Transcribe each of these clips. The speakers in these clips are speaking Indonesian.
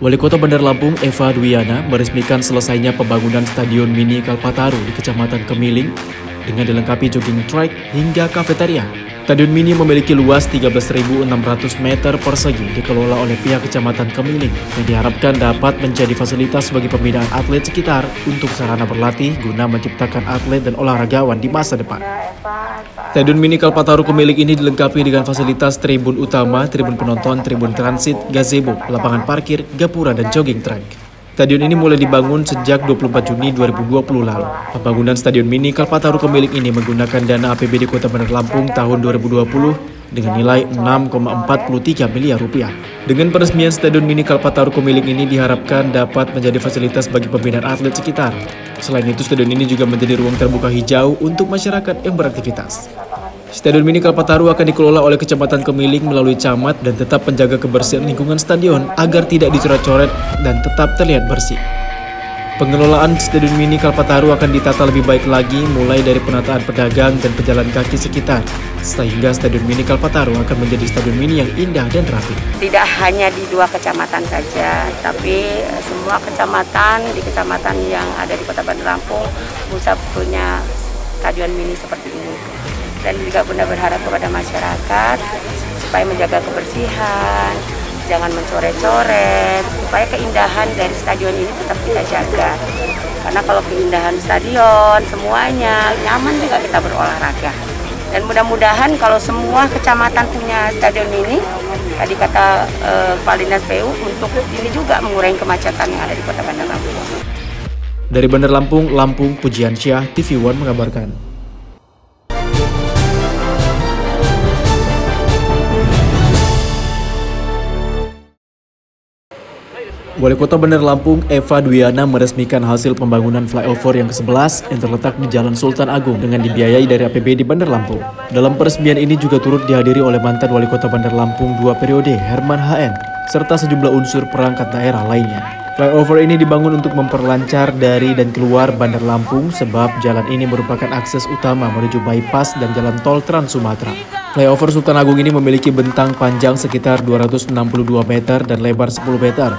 Wali Kota Bandar Lampung Eva Dwiana meresmikan selesainya pembangunan Stadion Mini Kalpataru di Kecamatan Kemiling dengan dilengkapi jogging track hingga kafetaria. Stadion Mini memiliki luas 13.600 meter persegi, dikelola oleh pihak Kecamatan Kemiling yang diharapkan dapat menjadi fasilitas bagi pembinaan atlet sekitar untuk sarana berlatih guna menciptakan atlet dan olahragawan di masa depan. Stadion Mini Kalpataru Kemiling ini dilengkapi dengan fasilitas tribun utama, tribun penonton, tribun transit, gazebo, lapangan parkir, gapura, dan jogging track. Stadion ini mulai dibangun sejak 24 Juni 2020 lalu. Pembangunan Stadion Mini Kalpataru Kemiling ini menggunakan dana APBD Kota Bandar Lampung tahun 2020 dengan nilai 6,43 miliar rupiah. Dengan peresmian Stadion Mini Kalpataru Kemiling ini diharapkan dapat menjadi fasilitas bagi pembinaan atlet sekitar. Selain itu, stadion ini juga menjadi ruang terbuka hijau untuk masyarakat yang beraktivitas. Stadion Mini Kalpataru akan dikelola oleh Kecamatan Kemiling melalui camat dan tetap menjaga kebersihan lingkungan stadion agar tidak dicoret-coret dan tetap terlihat bersih. Pengelolaan Stadion Mini Kalpataru akan ditata lebih baik lagi mulai dari penataan pedagang dan pejalan kaki sekitar, sehingga Stadion Mini Kalpataru akan menjadi stadion mini yang indah dan rapi. Tidak hanya di 2 kecamatan saja, tapi semua kecamatan di kecamatan yang ada di Kota Bandar Lampung bisa punya stadion mini seperti ini. Dan juga benar berharap kepada masyarakat supaya menjaga kebersihan, jangan mencoret-coret, supaya keindahan dari stadion ini tetap kita jaga. Karena kalau keindahan stadion semuanya nyaman juga kita berolahraga. Dan mudah-mudahan kalau semua kecamatan punya stadion ini, tadi kata Kepala Dinas PU, untuk ini juga mengurangi kemacetan yang ada di Kota Bandar Lampung. Dari Bandar Lampung, Pujiansyah, TV One mengabarkan. Wali Kota Bandar Lampung Eva Dwiana meresmikan hasil pembangunan flyover yang ke-11 yang terletak di Jalan Sultan Agung dengan dibiayai dari APBD Bandar Lampung. Dalam peresmian ini juga turut dihadiri oleh mantan Wali Kota Bandar Lampung 2 periode Herman HN serta sejumlah unsur perangkat daerah lainnya. Flyover ini dibangun untuk memperlancar dari dan keluar Bandar Lampung sebab jalan ini merupakan akses utama menuju bypass dan jalan tol Trans Sumatera. Flyover Sultan Agung ini memiliki bentang panjang sekitar 262 meter dan lebar 10 meter.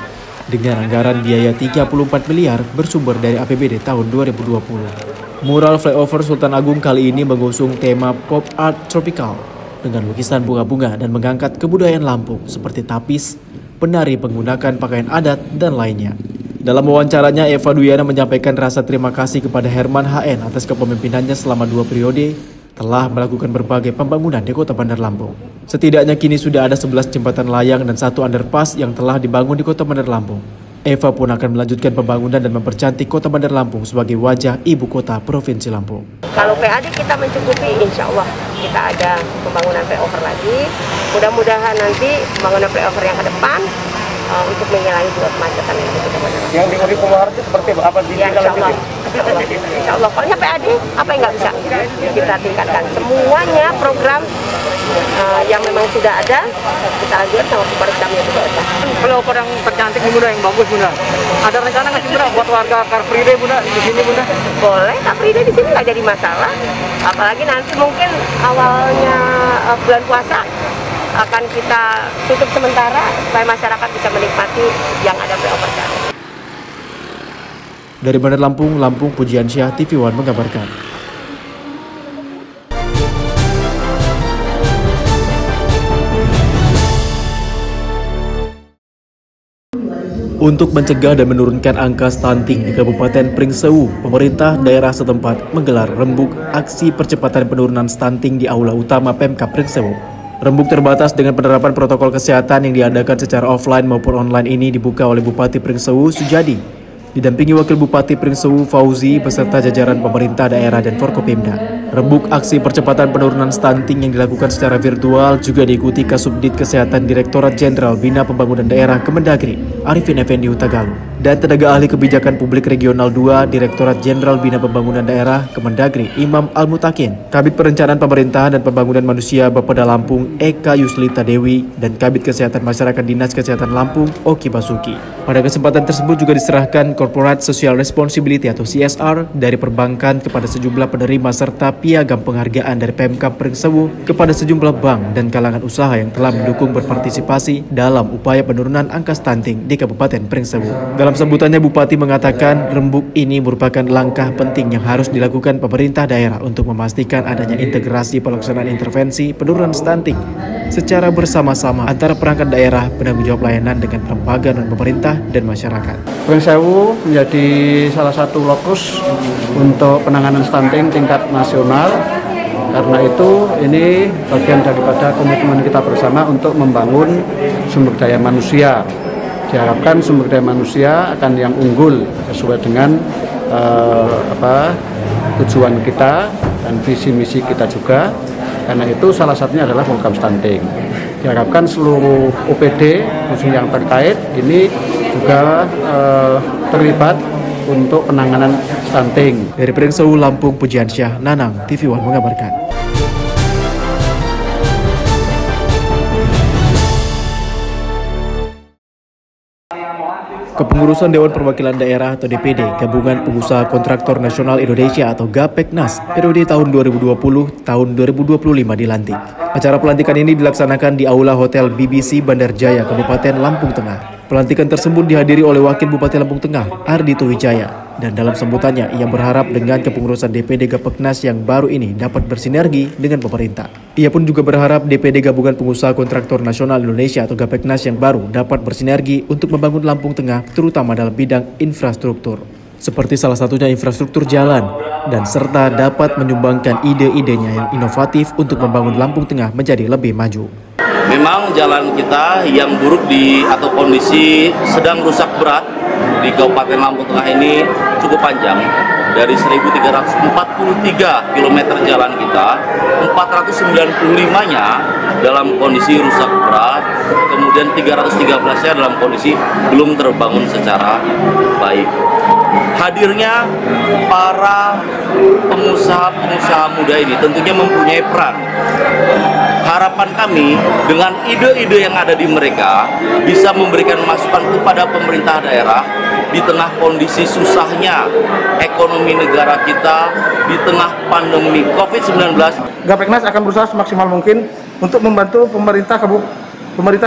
Dengan anggaran biaya 34 miliar bersumber dari APBD tahun 2020. Mural flyover Sultan Agung kali ini mengusung tema pop art tropical dengan lukisan bunga-bunga dan mengangkat kebudayaan Lampung seperti tapis, penari menggunakan pakaian adat, dan lainnya. Dalam wawancaranya, Eva Dwiana menyampaikan rasa terima kasih kepada Herman HN atas kepemimpinannya selama 2 periode telah melakukan berbagai pembangunan di Kota Bandar Lampung. Setidaknya kini sudah ada 11 jembatan layang dan 1 underpass yang telah dibangun di Kota Bandar Lampung. Eva pun akan melanjutkan pembangunan dan mempercantik Kota Bandar Lampung sebagai wajah ibu kota Provinsi Lampung. Kalau PAD kita mencukupi, insya Allah kita ada pembangunan flyover lagi. Mudah-mudahan nanti pembangunan flyover yang ke depan untuk mengurangi juga kemacetan yang ada di Kota Bandar Lampung. Yang di Kumaharjo seperti apa? Ya, insya Allah. Kalau PAD, apa yang nggak bisa kita tingkatkan? Semuanya program yang memang sudah ada, kita lanjutkan sama superstamnya juga ada. Flyover yang tercantik nih Bunda, yang bagus Bunda. Ada rencana nggak sih Bunda buat warga Car Free Day Bunda di sini Bunda? Boleh, Car Free Day di sini nggak jadi masalah. Apalagi nanti mungkin awalnya bulan puasa akan kita tutup sementara supaya masyarakat bisa menikmati yang ada flyover cantik. Dari Bandar Lampung, Pujiansyah, TV One mengabarkan. Untuk mencegah dan menurunkan angka stunting di Kabupaten Pringsewu, pemerintah daerah setempat menggelar rembuk aksi percepatan penurunan stunting di Aula Utama Pemkab Pringsewu. Rembuk terbatas dengan penerapan protokol kesehatan yang diadakan secara offline maupun online ini dibuka oleh Bupati Pringsewu Sujadi, didampingi Wakil Bupati Pringsewu Fauzi beserta jajaran pemerintah daerah dan Forkopimda. Rembuk aksi percepatan penurunan stunting yang dilakukan secara virtual juga diikuti Kasubdit Kesehatan Direktorat Jenderal Bina Pembangunan Daerah Kemendagri, Arifin Effendi Hutagalu, dan tenaga ahli kebijakan publik regional 2 Direktorat Jenderal Bina Pembangunan Daerah Kemendagri Imam Al-Mutakin, Kabid Perencanaan Pemerintahan dan Pembangunan Manusia Bapeda Lampung Eka Yuslita Dewi, dan Kabid Kesehatan Masyarakat Dinas Kesehatan Lampung Oki Basuki. Pada kesempatan tersebut juga diserahkan Corporate Social Responsibility atau CSR dari perbankan kepada sejumlah penerima serta piagam penghargaan dari Pemkab Pringsewu kepada sejumlah bank dan kalangan usaha yang telah mendukung berpartisipasi dalam upaya penurunan angka stunting di Kabupaten Pringsewu. Dalam sambutannya, Bupati mengatakan rembuk ini merupakan langkah penting yang harus dilakukan pemerintah daerah untuk memastikan adanya integrasi pelaksanaan intervensi penurunan stunting secara bersama-sama antara perangkat daerah, penanggung jawab layanan dengan lembaga dan pemerintah dan masyarakat. Pringsewu menjadi salah satu lokus untuk penanganan stunting tingkat nasional. Karena itu ini bagian daripada komitmen kita bersama untuk membangun sumber daya manusia. Diharapkan sumber daya manusia akan yang unggul sesuai dengan tujuan kita dan visi misi kita juga. Karena itu salah satunya adalah program stunting. Diharapkan seluruh OPD khususnya yang terkait ini juga terlibat untuk penanganan stunting. Dari Pringsewu, Lampung, Pujiansyah, Nanang, TV One mengabarkan. Kepengurusan Dewan Perwakilan Daerah atau DPD Gabungan Pengusaha Kontraktor Nasional Indonesia atau GAPEKNAS periode tahun 2020-tahun 2025 dilantik. Acara pelantikan ini dilaksanakan di Aula Hotel BBC Bandar Jaya, Kabupaten Lampung Tengah. Pelantikan tersebut dihadiri oleh Wakil Bupati Lampung Tengah, Ardito Wijaya. Dan dalam sambutannya, ia berharap dengan kepengurusan DPD GAPEKNAS yang baru ini dapat bersinergi dengan pemerintah. Ia pun juga berharap DPD Gabungan Pengusaha Kontraktor Nasional Indonesia atau GAPEKNAS yang baru dapat bersinergi untuk membangun Lampung Tengah, terutama dalam bidang infrastruktur. Seperti salah satunya infrastruktur jalan, dan serta dapat menyumbangkan ide-idenya yang inovatif untuk membangun Lampung Tengah menjadi lebih maju. Memang jalan kita yang buruk atau kondisi sedang rusak berat di Kabupaten Lampung Tengah ini cukup panjang. Dari 1.343 km jalan kita, 495-nya dalam kondisi rusak berat, kemudian 313-nya dalam kondisi belum terbangun secara baik. Hadirnya para pengusaha-pengusaha muda ini tentunya mempunyai peran. Harapan kami dengan ide-ide yang ada di mereka bisa memberikan masukan kepada pemerintah daerah di tengah kondisi susahnya ekonomi negara kita, di tengah pandemi COVID-19. GAPEKNAS akan berusaha semaksimal mungkin untuk membantu pemerintah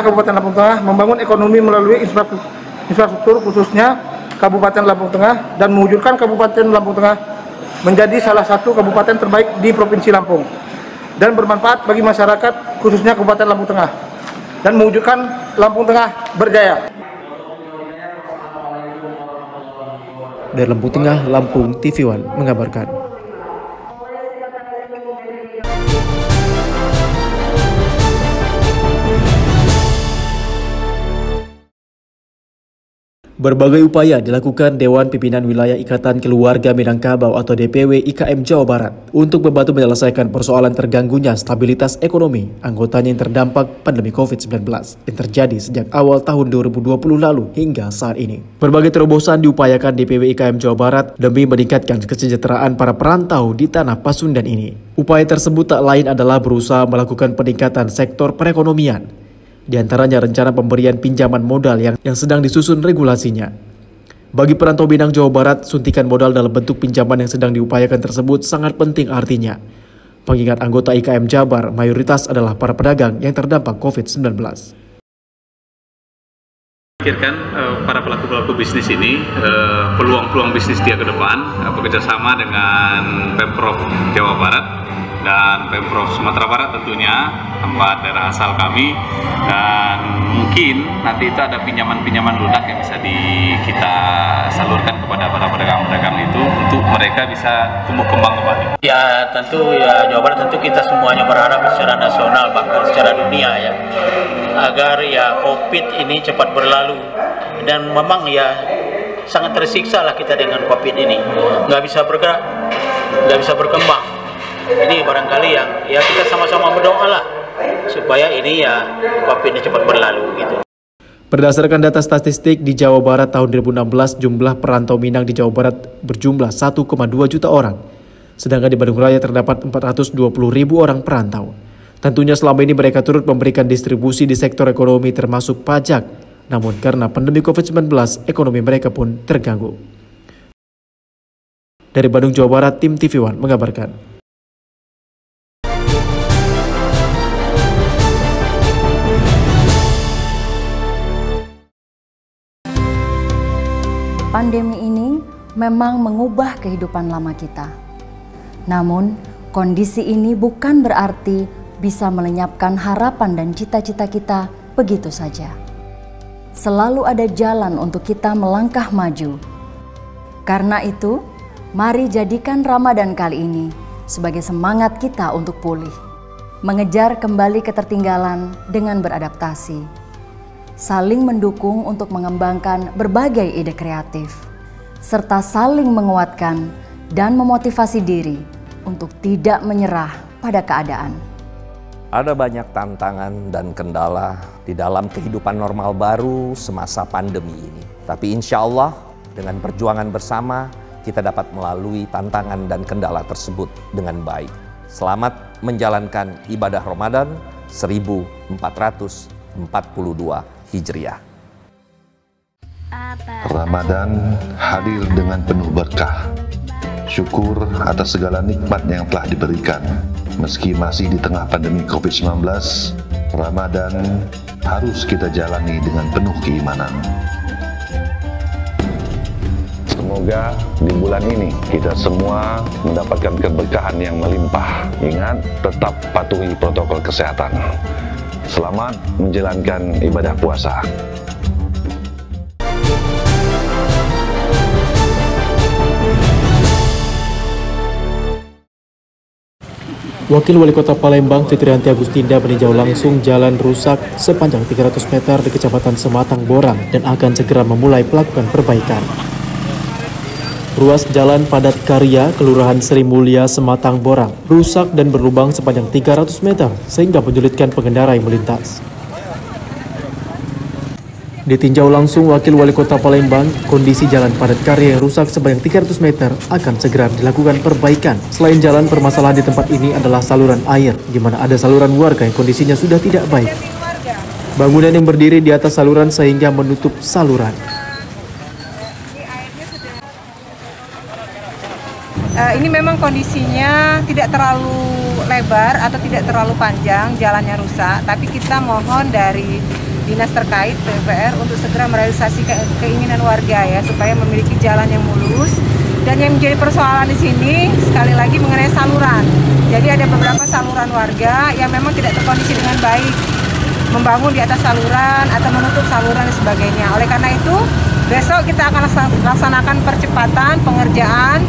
Kabupaten Lampung Tengah membangun ekonomi melalui infrastruktur khususnya Kabupaten Lampung Tengah dan mewujudkan Kabupaten Lampung Tengah menjadi salah satu kabupaten terbaik di Provinsi Lampung dan bermanfaat bagi masyarakat khususnya Kabupaten Lampung Tengah dan mewujudkan Lampung Tengah berjaya. Dari Lampung Tengah, Lampung, TV One mengabarkan. Berbagai upaya dilakukan Dewan Pimpinan Wilayah Ikatan Keluarga Minangkabau atau DPW IKM Jawa Barat untuk membantu menyelesaikan persoalan terganggunya stabilitas ekonomi anggotanya yang terdampak pandemi COVID-19 yang terjadi sejak awal tahun 2020 lalu hingga saat ini. Berbagai terobosan diupayakan DPW IKM Jawa Barat demi meningkatkan kesejahteraan para perantau di tanah Pasundan ini. Upaya tersebut tak lain adalah berusaha melakukan peningkatan sektor perekonomian. Di antaranya rencana pemberian pinjaman modal yang sedang disusun regulasinya. Bagi perantau Minang Jawa Barat, suntikan modal dalam bentuk pinjaman yang sedang diupayakan tersebut sangat penting artinya. Mengingat anggota IKM Jabar mayoritas adalah para pedagang yang terdampak COVID-19. Pikirkan para pelaku-pelaku bisnis ini peluang-peluang bisnis dia ke depan, bekerjasama dengan Pemprov Jawa Barat dan Pemprov Sumatera Barat tentunya, tempat daerah asal kami, dan mungkin nanti itu ada pinjaman-pinjaman lunak yang bisa kita salurkan kepada para pedagang-pedagang itu untuk mereka bisa tumbuh kembang kembali. Ya tentu ya Jawa Barat tentu kita semuanya berharap secara nasional bahkan secara dunia ya agar ya COVID ini cepat berlalu, dan memang ya sangat tersiksa lah kita dengan COVID ini, nggak bisa bergerak, nggak bisa berkembang. Ini barangkali yang ya kita sama-sama berdoa lah supaya ini ya COVID ini cepat berlalu gitu. Berdasarkan data statistik di Jawa Barat tahun 2016, jumlah perantau Minang di Jawa Barat berjumlah 1,2 juta orang. Sedangkan di Bandung Raya terdapat 420.000 orang perantau. Tentunya selama ini mereka turut memberikan distribusi di sektor ekonomi termasuk pajak. Namun karena pandemi COVID-19, ekonomi mereka pun terganggu. Dari Bandung, Jawa Barat, tim TV One mengabarkan. Pandemi ini memang mengubah kehidupan lama kita. Namun, kondisi ini bukan berarti bisa melenyapkan harapan dan cita-cita kita begitu saja. Selalu ada jalan untuk kita melangkah maju. Karena itu, mari jadikan Ramadan kali ini sebagai semangat kita untuk pulih, mengejar kembali ketertinggalan dengan beradaptasi, saling mendukung untuk mengembangkan berbagai ide kreatif, serta saling menguatkan dan memotivasi diri untuk tidak menyerah pada keadaan. Ada banyak tantangan dan kendala di dalam kehidupan normal baru semasa pandemi ini. Tapi insya Allah dengan perjuangan bersama kita dapat melalui tantangan dan kendala tersebut dengan baik. Selamat menjalankan ibadah Ramadan 1442 Hijriah. Ramadan hadir dengan penuh berkah. Syukur atas segala nikmat yang telah diberikan. Meski masih di tengah pandemi COVID-19, Ramadan harus kita jalani dengan penuh keimanan. Semoga di bulan ini kita semua mendapatkan keberkahan yang melimpah. Ingat, tetap patuhi protokol kesehatan. Selamat menjalankan ibadah puasa. Wakil Wali Kota Palembang Fitrianti Agustinda meninjau langsung jalan rusak sepanjang 300 meter di Kecamatan Sematang Borang dan akan segera memulai melakukan perbaikan. Ruas Jalan Padat Karya, Kelurahan Sri Mulia, Sematang Borang, rusak dan berlubang sepanjang 300 meter sehingga menyulitkan pengendara yang melintas. Ditinjau langsung Wakil Wali Kota Palembang, kondisi Jalan Padat Karya yang rusak sepanjang 300 meter akan segera dilakukan perbaikan. Selain jalan, permasalahan di tempat ini adalah saluran air, di mana ada saluran warga yang kondisinya sudah tidak baik. Bangunan yang berdiri di atas saluran sehingga menutup saluran. Ini memang kondisinya tidak terlalu lebar atau tidak terlalu panjang, jalannya rusak, tapi kita mohon dari dinas terkait PUPR untuk segera merealisasi keinginan warga ya, supaya memiliki jalan yang mulus. Dan yang menjadi persoalan di sini sekali lagi mengenai saluran. Jadi ada beberapa saluran warga yang memang tidak terkondisi dengan baik, membangun di atas saluran atau menutup saluran dan sebagainya. Oleh karena itu, besok kita akan laksanakan percepatan pengerjaan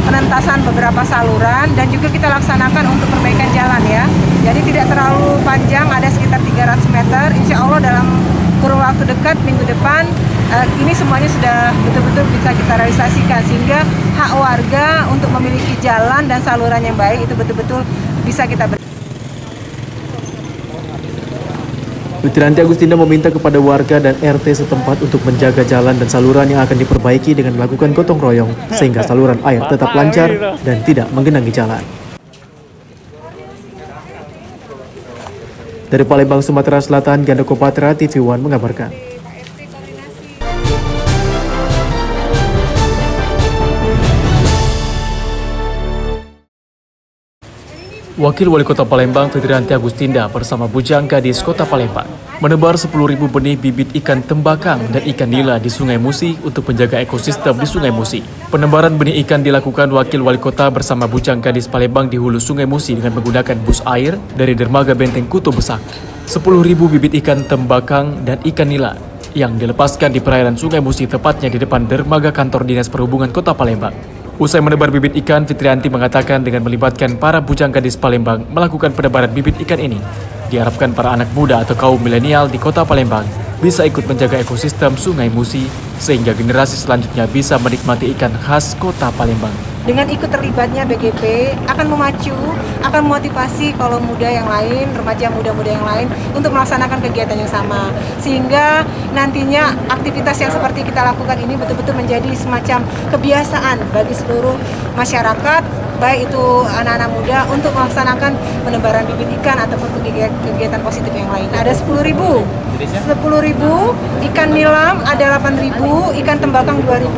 penentasan beberapa saluran dan juga kita laksanakan untuk perbaikan jalan ya. Jadi tidak terlalu panjang, ada sekitar 300 meter. Insya Allah dalam kurun waktu dekat, minggu depan, ini semuanya sudah betul-betul bisa kita realisasikan sehingga hak warga untuk memiliki jalan dan saluran yang baik itu betul-betul bisa kita berikan. Fitrianti Agustinda meminta kepada warga dan RT setempat untuk menjaga jalan dan saluran yang akan diperbaiki dengan melakukan gotong royong sehingga saluran air tetap lancar dan tidak menggenangi jalan. Dari Palembang, Sumatera Selatan, Gandoko Patra, TV One mengabarkan. Wakil Wali Kota Palembang Fitrianti Agustinda bersama Bujang Gadis Kota Palembang menebar 10.000 benih bibit ikan tembakang dan ikan nila di Sungai Musi untuk menjaga ekosistem di Sungai Musi. Penebaran benih ikan dilakukan Wakil Wali Kota bersama Bujang Gadis Palembang di hulu Sungai Musi dengan menggunakan bus air dari dermaga Benteng Kuto Besak. 10.000 bibit ikan tembakang dan ikan nila yang dilepaskan di perairan Sungai Musi, tepatnya di depan dermaga kantor Dinas Perhubungan Kota Palembang. Usai menebar bibit ikan, Fitrianti mengatakan dengan melibatkan para bujang gadis Palembang melakukan penebaran bibit ikan ini, diharapkan para anak muda atau kaum milenial di Kota Palembang bisa ikut menjaga ekosistem Sungai Musi sehingga generasi selanjutnya bisa menikmati ikan khas Kota Palembang. dengan ikut terlibatnya BGP akan memacu, akan memotivasi kaum muda yang lain, remaja muda-muda yang lain untuk melaksanakan kegiatan yang sama. Sehingga nantinya aktivitas yang seperti kita lakukan ini betul-betul menjadi semacam kebiasaan bagi seluruh masyarakat, baik itu anak-anak muda untuk melaksanakan penebaran bibit ikan ataupun kegiatan positif yang lain. Ada 10.000, ikan nilam ada 8.000, ikan tembakang 2.000.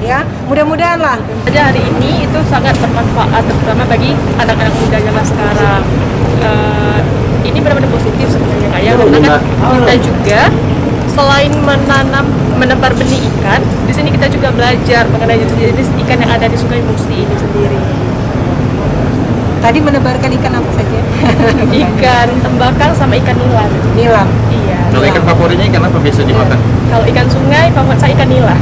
Ya, mudah-mudahan lah. Jadi hari ini itu sangat bermanfaat terutama bagi anak-anak muda zaman sekarang. Ini benar-benar positif sebenarnya Kak ya, karena kan kita juga selain menebar benih ikan, di sini kita juga belajar mengenai jenis ikan yang ada di Sungai Musi ini sendiri. Tadi menebarkan ikan apa saja? Ikan tembakang sama ikan nilam. Nilam. Iya. Kalau ikan favoritnya ikan apa biasa dimakan? Kalau ikan sungai, favorit saya ikan nila.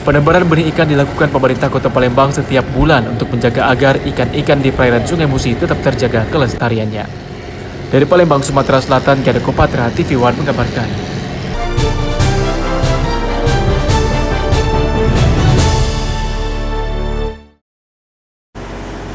Penebaran benih ikan dilakukan pemerintah Kota Palembang setiap bulan untuk menjaga agar ikan-ikan di perairan Sungai Musi tetap terjaga kelestariannya. Dari Palembang, Sumatera Selatan, Ganda Kopatra, TV One mengabarkan.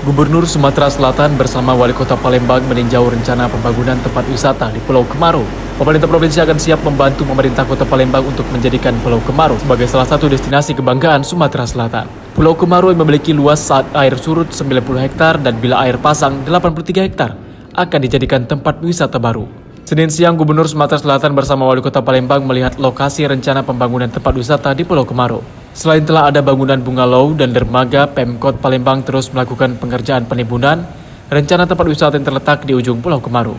Gubernur Sumatera Selatan bersama Wali Kota Palembang meninjau rencana pembangunan tempat wisata di Pulau Kemaro. Pemerintah provinsi akan siap membantu pemerintah Kota Palembang untuk menjadikan Pulau Kemaro sebagai salah satu destinasi kebanggaan Sumatera Selatan. Pulau Kemaro yang memiliki luas saat air surut 90 hektar dan bila air pasang 83 hektar akan dijadikan tempat wisata baru. Senin siang, Gubernur Sumatera Selatan bersama Wali Kota Palembang melihat lokasi rencana pembangunan tempat wisata di Pulau Kemaro. Selain telah ada bangunan bungalow dan dermaga, Pemkot Palembang terus melakukan pengerjaan penimbunan rencana tempat wisata yang terletak di ujung Pulau Kemaro.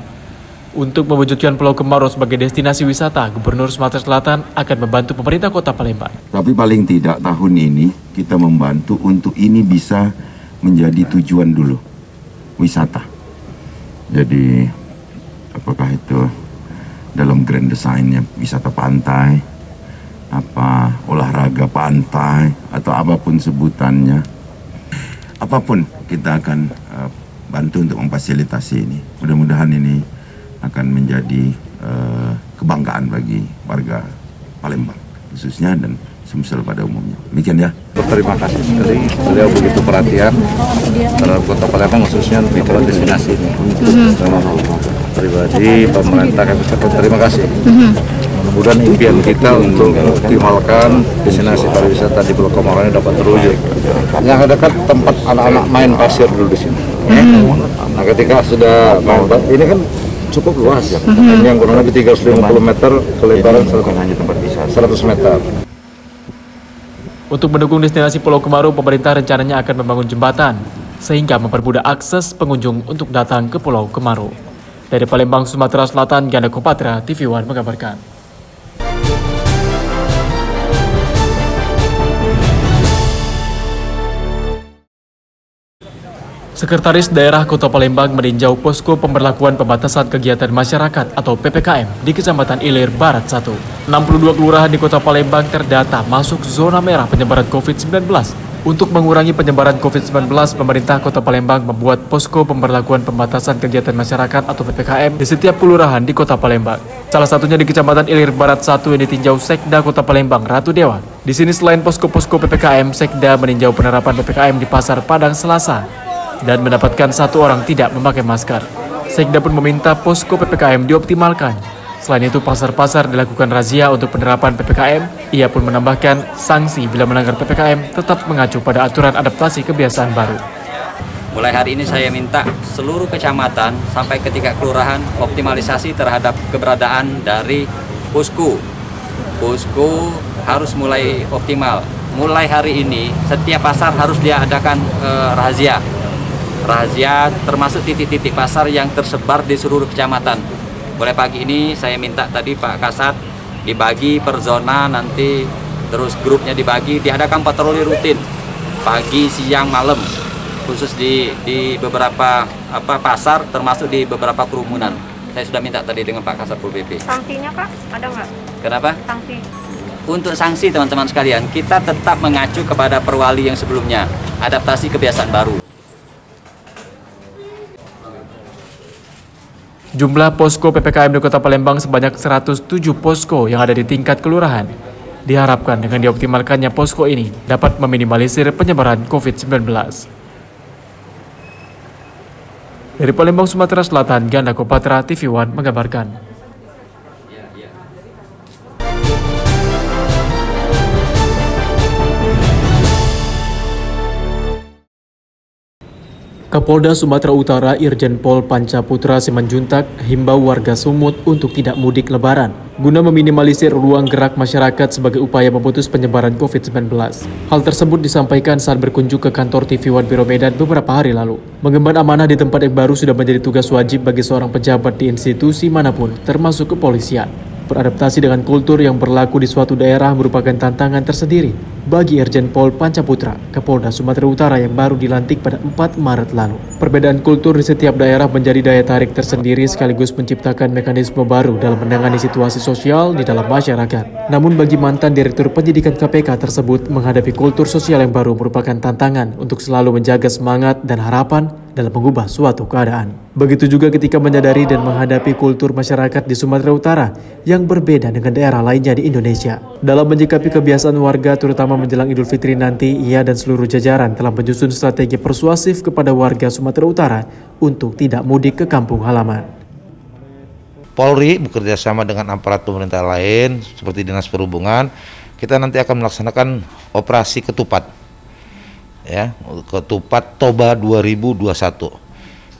Untuk mewujudkan Pulau Kemaro sebagai destinasi wisata, Gubernur Sumatera Selatan akan membantu pemerintah Kota Palembang. Tapi paling tidak tahun ini kita membantu untuk ini bisa menjadi tujuan dulu, wisata. Jadi apakah itu dalam grand design-nya wisata pantai, apa olahraga pantai atau apapun sebutannya, apapun kita akan bantu untuk memfasilitasi ini. Mudah-mudahan ini akan menjadi kebanggaan bagi warga Palembang khususnya dan Sumsel pada umumnya. Demikian ya. Terima kasih sekali, beliau begitu perhatian terhadap Kota Palembang khususnya di destinasi ini. Pribadi pemerintah kami ucapkan terima kasih. Mudah-mudahan impian kita untuk mengoptimalkan destinasi pariwisata di Pulau Kemaro ini dapat terwujud. Yang ada kan tempat anak-anak main pasir dulu di sini. Nah, ketika sudah ini kan cukup luas, yang kurang lebih 350 meter, kelebaran 100 meter. Untuk mendukung destinasi Pulau Kemaro, pemerintah rencananya akan membangun jembatan sehingga mempermudah akses pengunjung untuk datang ke Pulau Kemaro. Dari Palembang, Sumatera Selatan, Ganda Kopatra, TV One mengabarkan. Sekretaris Daerah Kota Palembang meninjau posko pemberlakuan pembatasan kegiatan masyarakat atau PPKM di Kecamatan Ilir Barat 1. 62 kelurahan di Kota Palembang terdata masuk zona merah penyebaran COVID-19. Untuk mengurangi penyebaran COVID-19, pemerintah Kota Palembang membuat posko pemberlakuan pembatasan kegiatan masyarakat atau PPKM di setiap kelurahan di Kota Palembang. Salah satunya di Kecamatan Ilir Barat 1 yang ditinjau Sekda Kota Palembang, Ratu Dewa. Di sini selain posko-posko PPKM, Sekda meninjau penerapan PPKM di Pasar Padang Selasa dan mendapatkan 1 orang tidak memakai masker. Sekda pun meminta posko PPKM dioptimalkan. Selain itu, pasar-pasar dilakukan razia untuk penerapan PPKM. Ia pun menambahkan sanksi bila melanggar PPKM tetap mengacu pada aturan adaptasi kebiasaan baru. Mulai hari ini saya minta seluruh kecamatan sampai ke tingkat kelurahan optimalisasi terhadap keberadaan dari posko. Posko harus mulai optimal. Mulai hari ini setiap pasar harus diadakan razia. Razia termasuk titik-titik pasar yang tersebar di seluruh kecamatan. Mulai pagi ini saya minta tadi Pak Kasat dibagi per zona, nanti terus grupnya dibagi, diadakan patroli rutin pagi, siang, malam, khusus di beberapa pasar termasuk di beberapa kerumunan. Saya sudah minta tadi dengan Pak Kasat Pol PP. Sanksinya Kak, ada nggak? Kenapa? Sanksi. Untuk sanksi teman-teman sekalian, kita tetap mengacu kepada perwali yang sebelumnya, adaptasi kebiasaan baru. Jumlah posko PPKM di Kota Palembang sebanyak 107 posko yang ada di tingkat kelurahan. Diharapkan dengan dioptimalkannya posko ini dapat meminimalisir penyebaran COVID-19. Dari Palembang, Sumatera Selatan, Ganda Kopatra, TV One mengabarkan. Kapolda Sumatera Utara Irjen Pol Panca Putra Simanjuntak himbau warga Sumut untuk tidak mudik lebaran guna meminimalisir ruang gerak masyarakat sebagai upaya memutus penyebaran COVID-19. Hal tersebut disampaikan saat berkunjung ke kantor TV One Biro Medan beberapa hari lalu. Mengemban amanah di tempat yang baru sudah menjadi tugas wajib bagi seorang pejabat di institusi manapun, termasuk kepolisian. Beradaptasi dengan kultur yang berlaku di suatu daerah merupakan tantangan tersendiri bagi Irjen Pol Panca Putra, Kapolda Sumatera Utara yang baru dilantik pada 4 Maret lalu. Perbedaan kultur di setiap daerah menjadi daya tarik tersendiri sekaligus menciptakan mekanisme baru dalam menangani situasi sosial di dalam masyarakat. Namun bagi mantan Direktur Penyidikan KPK tersebut, menghadapi kultur sosial yang baru merupakan tantangan untuk selalu menjaga semangat dan harapan dalam mengubah suatu keadaan. Begitu juga ketika menyadari dan menghadapi kultur masyarakat di Sumatera Utara yang berbeda dengan daerah lainnya di Indonesia. Dalam menyikapi kebiasaan warga terutama menjelang Idul Fitri nanti, ia dan seluruh jajaran telah menyusun strategi persuasif kepada warga Sumatera Utara untuk tidak mudik ke kampung halaman. Polri bekerjasama dengan aparat pemerintah lain seperti Dinas Perhubungan, kita nanti akan melaksanakan operasi ketupat. Ya, ketupat Toba 2021.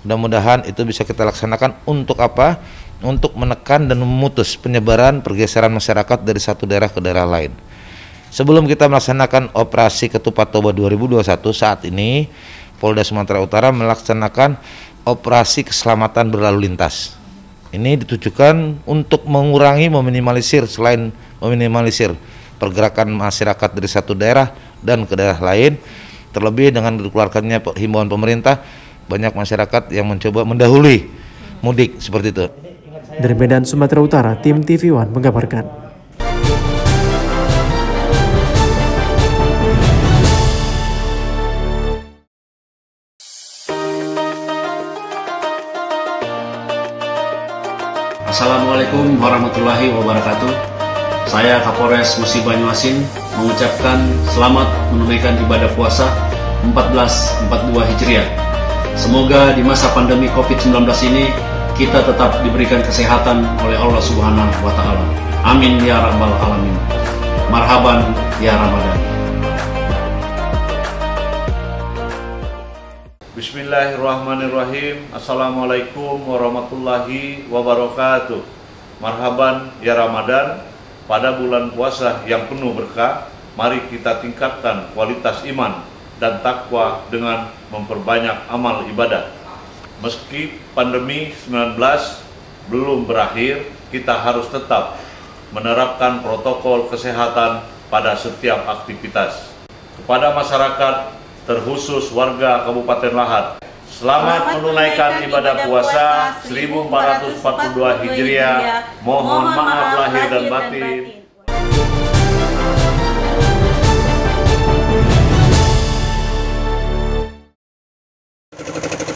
Mudah-mudahan itu bisa kita laksanakan untuk apa? Untuk menekan dan memutus penyebaran pergeseran masyarakat dari satu daerah ke daerah lain. Sebelum kita melaksanakan operasi ketupat Toba 2021, saat ini Polda Sumatera Utara melaksanakan operasi keselamatan berlalu lintas. Ini ditujukan untuk mengurangi, meminimalisir, selain meminimalisir pergerakan masyarakat dari satu daerah dan ke daerah lain. Terlebih dengan dikeluarkannya himbauan pemerintah, banyak masyarakat yang mencoba mendahului mudik seperti itu. Dari Medan, Sumatera Utara, tim TV One mengabarkan. Assalamualaikum warahmatullahi wabarakatuh. Saya Kapolres Musi Banyuasin mengucapkan selamat menunaikan ibadah puasa 1442 Hijriah. Semoga di masa pandemi COVID-19 ini kita tetap diberikan kesehatan oleh Allah Subhanahu wa Ta'ala. Amin ya rabbal alamin. Marhaban ya Ramadan. Bismillahirrahmanirrahim. Assalamualaikum warahmatullahi wabarakatuh. Marhaban ya Ramadan. Pada bulan puasa yang penuh berkah, mari kita tingkatkan kualitas iman dan takwa dengan memperbanyak amal ibadah. Meski pandemi 19 belum berakhir, kita harus tetap menerapkan protokol kesehatan pada setiap aktivitas. Kepada masyarakat, terkhusus warga Kabupaten Lahad, selamat menunaikan ibadah puasa 1442 Hijriah. Mohon maaf lahir dan batin.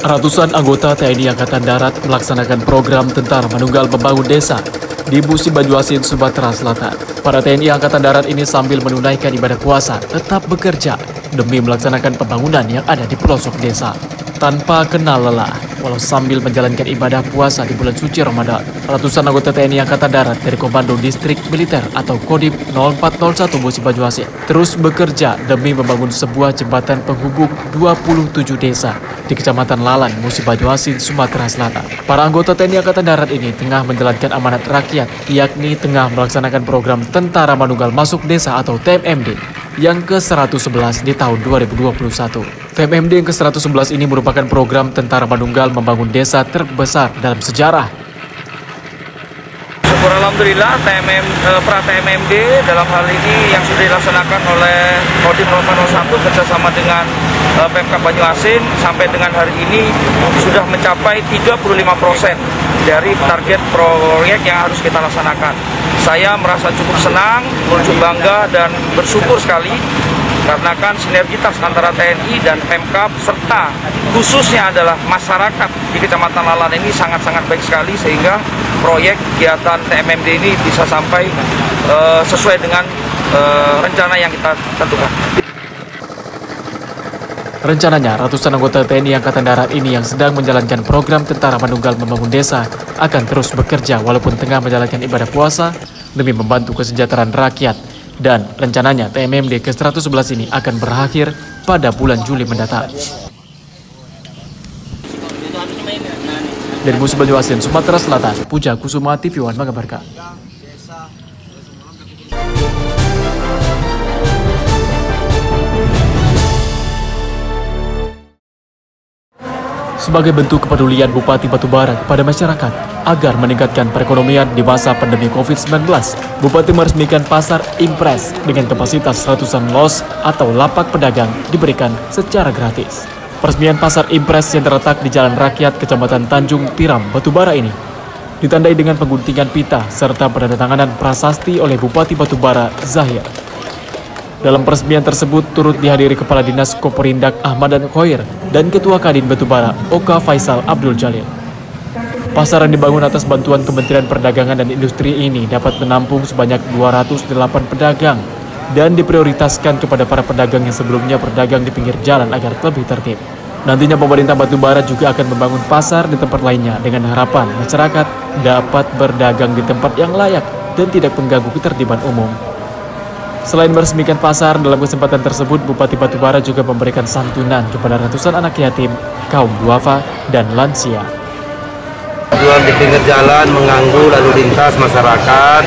Ratusan anggota TNI Angkatan Darat melaksanakan program Tentara Manunggal Membangun Desa di Musi Banyuasin, Sumatera Selatan. Para TNI Angkatan Darat ini sambil menunaikan ibadah puasa tetap bekerja demi melaksanakan pembangunan yang ada di pelosok desa. Tanpa kenal lelah, walau sambil menjalankan ibadah puasa di bulan suci Ramadan, ratusan anggota TNI Angkatan Darat dari Komando Distrik Militer atau Kodim 0401 Musi Banyuasin terus bekerja demi membangun sebuah jembatan penghubung 27 desa di Kecamatan Lalan, Musi Banyuasin, Sumatera Selatan. Para anggota TNI Angkatan Darat ini tengah menjalankan amanat rakyat, yakni tengah melaksanakan program Tentara Manunggal Masuk Desa atau TMMD yang ke-111 di tahun 2021. TMMD yang ke-111 ini merupakan program Tentara Manunggal membangun desa terbesar dalam sejarah. Syukur alhamdulillah pra-TMMD dalam hal ini yang sudah dilaksanakan oleh Kodim 0401 kerjasama dengan Pemkab Banyuasin sampai dengan hari ini sudah mencapai 35% dari target proyek yang harus kita laksanakan. Saya merasa cukup senang, cukup bangga dan bersyukur sekali karena kan sinergitas antara TNI dan Pemkab serta khususnya adalah masyarakat di Kecamatan Lalan ini sangat-sangat baik sekali, sehingga proyek kegiatan TMMD ini bisa sampai sesuai dengan rencana yang kita tentukan. Rencananya, ratusan anggota TNI Angkatan Darat ini yang sedang menjalankan program Tentara Manunggal Membangun Desa akan terus bekerja walaupun tengah menjalankan ibadah puasa demi membantu kesejahteraan rakyat. Dan rencananya TMMD ke-111 ini akan berakhir pada bulan Juli mendatang. Dari Musi Banyuasin, Sumatera Selatan, Puja Kusuma, TV One mengabarkan. Sebagai bentuk kepedulian Bupati Batubara kepada masyarakat agar meningkatkan perekonomian di masa pandemi COVID-19, Bupati meresmikan Pasar Impres dengan kapasitas ratusan los atau lapak pedagang diberikan secara gratis. Peresmian Pasar Impres yang terletak di Jalan Rakyat Kecamatan Tanjung Tiram, Batubara ini ditandai dengan pengguntingan pita serta penandatanganan prasasti oleh Bupati Batubara Zahir. Dalam peresmian tersebut turut dihadiri Kepala Dinas Koperindak Ahmadan Khoir dan Ketua Kadin Batubara Oka Faisal Abdul Jalil. Pasar yang dibangun atas bantuan Kementerian Perdagangan dan Industri ini dapat menampung sebanyak 208 pedagang dan diprioritaskan kepada para pedagang yang sebelumnya berdagang di pinggir jalan agar lebih tertib. Nantinya pemerintah Batubara juga akan membangun pasar di tempat lainnya dengan harapan masyarakat dapat berdagang di tempat yang layak dan tidak mengganggu ketertiban umum. Selain meresmikan pasar, dalam kesempatan tersebut Bupati Batubara juga memberikan santunan kepada ratusan anak yatim, kaum duafa, dan lansia. Jual di pinggir jalan mengganggu lalu lintas masyarakat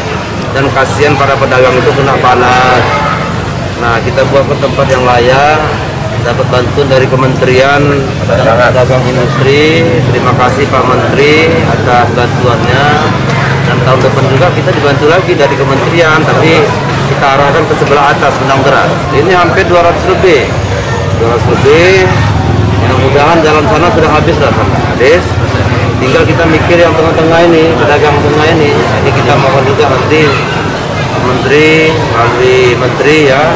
dan kasihan para pedagang itu kena panas. Nah, kita buat ke tempat yang layak, dapat bantuan dari Kementerian Perdagangan Industri. Terima kasih Pak Menteri atas bantuannya. Dan tahun depan juga kita dibantu lagi dari kementerian, tapi kita arahkan ke sebelah atas benang beras. Ini hampir 200 lebih. Mudah-mudahan jalan sana sudah habis lah, habis. Tinggal kita mikir yang tengah-tengah ini, pedagang tengah ini. Ini kita mohon juga nanti menteri, melalui menteri ya,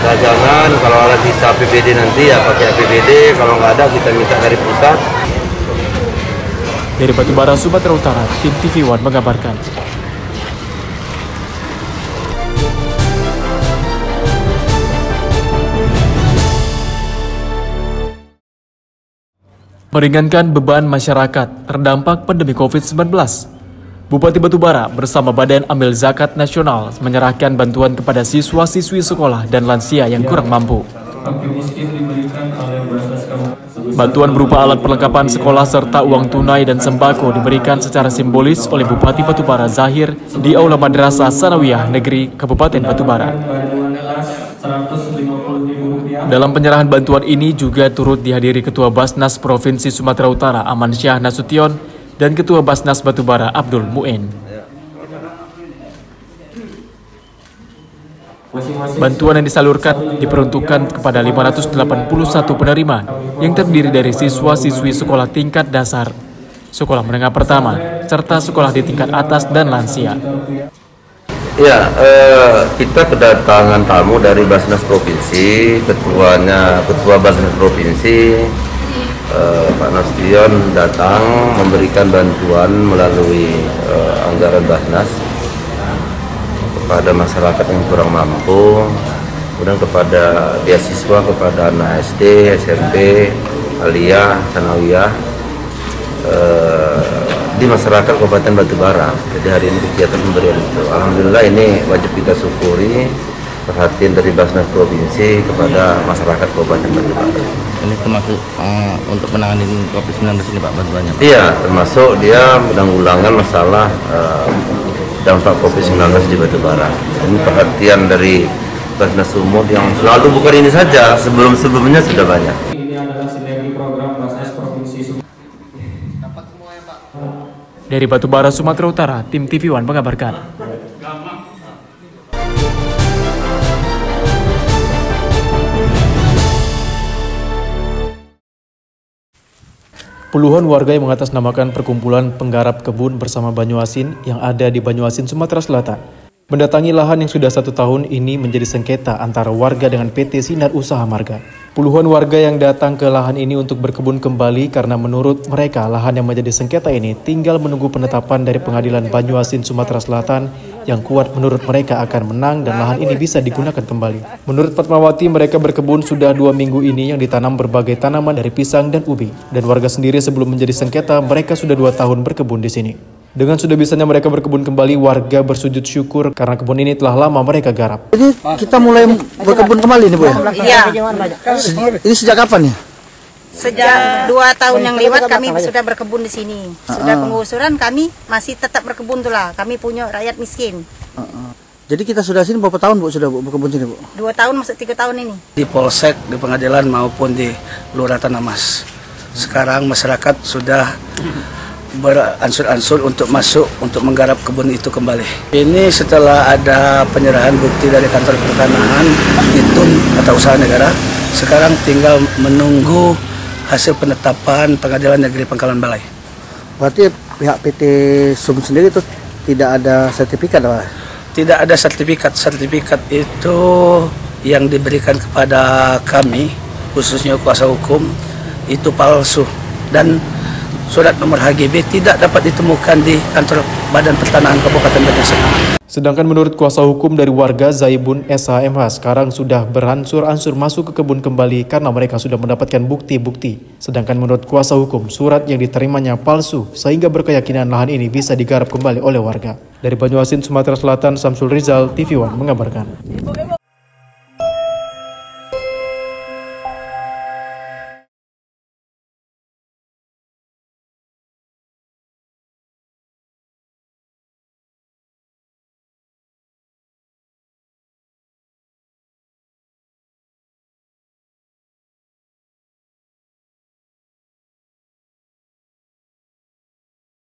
dagangan. Kalau ada sisa APBD nanti ya pakai APBD. Kalau nggak ada kita minta dari pusat. Dari Batubara, Sumatera Utara, tim TV One mengabarkan. Meringankan beban masyarakat terdampak pandemi COVID-19, Bupati Batubara bersama Badan Amil Zakat Nasional menyerahkan bantuan kepada siswa-siswi sekolah dan lansia yang kurang mampu. Bantuan berupa alat perlengkapan sekolah serta uang tunai dan sembako diberikan secara simbolis oleh Bupati Batubara Zahir di Aula Madrasah Sanawiyah Negeri Kabupaten Batubara. Dalam penyerahan bantuan ini juga turut dihadiri Ketua Basnas Provinsi Sumatera Utara Amansyah Nasution dan Ketua Basnas Batubara Abdul Mu'in. Bantuan yang disalurkan diperuntukkan kepada 581 penerima yang terdiri dari siswa-siswi sekolah tingkat dasar, sekolah menengah pertama, serta sekolah di tingkat atas dan lansia. Ya, kita kedatangan tamu dari Basnas Provinsi, Ketua Basnas Provinsi, Pak Nasution datang memberikan bantuan melalui anggaran Basnas kepada masyarakat yang kurang mampu, kemudian kepada beasiswa kepada anak SD, SMP, aliyah, sanawiyah di masyarakat Kabupaten Batubara. Jadi hari ini kegiatan pemberian itu, alhamdulillah ini wajib kita syukuri perhatian dari Basnas Provinsi kepada masyarakat Kabupaten Batubara. Ini termasuk untuk menangani COVID-19 ini Pak bantuannya? Iya, termasuk dia menanggulangan masalah dampak COVID-19 di Batubara. Ini perhatian dari Basnas Sumut yang selalu, bukan ini saja, sebelum-sebelumnya sudah banyak. Ini adalah sinergi program Basnas Provinsi Sumatera. Dari Batubara, Sumatera Utara, tim TV One mengabarkan. Puluhan warga yang mengatasnamakan perkumpulan penggarap kebun bersama Banyuasin yang ada di Banyuasin, Sumatera Selatan Mendatangi lahan yang sudah 1 tahun ini menjadi sengketa antara warga dengan PT Sinar Usaha Marga. Puluhan warga yang datang ke lahan ini untuk berkebun kembali karena menurut mereka lahan yang menjadi sengketa ini tinggal menunggu penetapan dari Pengadilan Banyuasin Sumatera Selatan yang kuat menurut mereka akan menang dan lahan ini bisa digunakan kembali. Menurut Fatmawati, mereka berkebun sudah 2 minggu ini yang ditanam berbagai tanaman dari pisang dan ubi. Dan warga sendiri sebelum menjadi sengketa, mereka sudah 2 tahun berkebun di sini. Dengan sudah bisanya mereka berkebun kembali, warga bersujud syukur karena kebun ini telah lama mereka garap. Ini kita mulai berkebun kembali nih Bu ya? Iya. Ini sejak kapan ya? Sejak 2 tahun yang lewat kami sudah berkebun di sini. Sudah penggusuran kami masih tetap berkebun tuh lah. Kami punya rakyat miskin. Jadi kita sudah sini berapa tahun Bu sudah berkebun sini Bu? 2 tahun masuk 3 tahun ini. Di Polsek, di pengadilan maupun di Lurah Tanah Mas. Sekarang masyarakat sudah beransur-ansur untuk masuk untuk menggarap kebun itu kembali. Ini setelah ada penyerahan bukti dari kantor pertanahan itu atau usaha negara, sekarang tinggal menunggu hasil penetapan Pengadilan Negeri Pangkalan Balai. Berarti pihak PT SUM sendiri itu tidak ada sertifikat Pak? Tidak ada sertifikat. Sertifikat itu yang diberikan kepada kami, khususnya kuasa hukum, itu palsu dan surat nomor HGB tidak dapat ditemukan di kantor Badan Pertanahan Kabupaten Banyuasin. Sedangkan menurut kuasa hukum dari warga, Zaibun SHMH sekarang sudah beransur-ansur masuk ke kebun kembali karena mereka sudah mendapatkan bukti-bukti. Sedangkan menurut kuasa hukum, surat yang diterimanya palsu sehingga berkeyakinan lahan ini bisa digarap kembali oleh warga. Dari Banyuasin, Sumatera Selatan, Samsul Rizal, TV One mengabarkan.